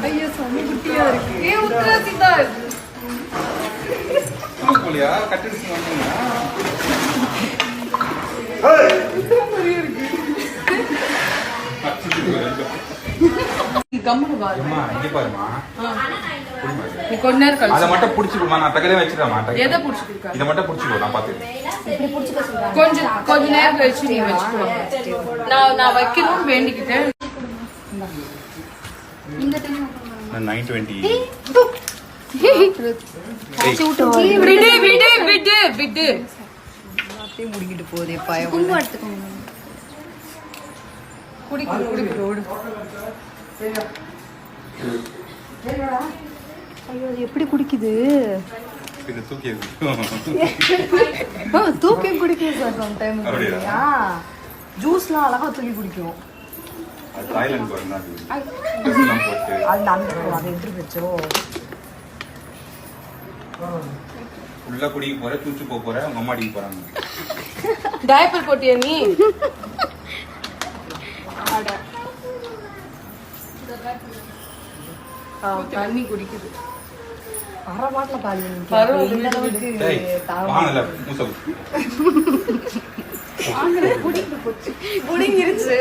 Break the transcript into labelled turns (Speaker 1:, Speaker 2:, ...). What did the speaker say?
Speaker 1: ஐயோ சம குட்டியா இருக்கு.
Speaker 2: ஏ உத்ராசிதா
Speaker 3: போலியா கட்டிடுச்சு வந்தீங்க.
Speaker 2: கம்முனு பாரு.
Speaker 3: அம்மா இங்க பாருமா.
Speaker 2: நீ கொஞ்ச நேரம் கழிச்சு
Speaker 3: அத மட்டும் புடிச்சுக்குமா நான் டக்கலே வச்சிரமா.
Speaker 2: எதை புடிச்சிருக்கா?
Speaker 3: இத மட்டும் புடிச்சுக்கோ நான் பாத்துக்கிறேன்.
Speaker 1: இப்படி புடிச்சுக்க சொல்றாங்க.
Speaker 2: கொஞ்ச நேரம் கழிச்சு நீ வச்சுக்கோ. நான் வைக்கணும் வேண்டிக்கிட்டேன்.
Speaker 1: இந்த டைம்
Speaker 3: 920.
Speaker 2: விடு விடு விடு விடு.
Speaker 1: எல்லாத்தையும் முடிக்கிட்டு போதே பயம். குங்குமம் எடுத்துக்கோங்க.
Speaker 2: குடிக்கு ஓடு.
Speaker 1: ஐயோ அது எப்படி குடிக்குது?
Speaker 3: இது தூக்கி
Speaker 1: தூக்கி குடிக்குது சார் சம் டைம்.
Speaker 3: அப்படியா?
Speaker 1: ஜூஸ்லாம் அழகா தூக்கி குடிக்கும்.
Speaker 3: அது தாய்லாந்து போறேன்னா அது போட்டு
Speaker 1: அது அந்த அதை எடுத்து வச்சோ.
Speaker 3: உள்ள குடிக்க போற தூச்சு போற உங்க அம்மா அடிக்க போறாங்க.
Speaker 2: டயப்பர் போட்டியா நீ? தண்ணி குடிக்குது.
Speaker 1: அரை பாட்டில பால்
Speaker 2: பரவாயில்ல.
Speaker 1: இந்த அளவுக்கு
Speaker 3: வாங்கல மூசல்
Speaker 1: குடிங்கிருச்சு.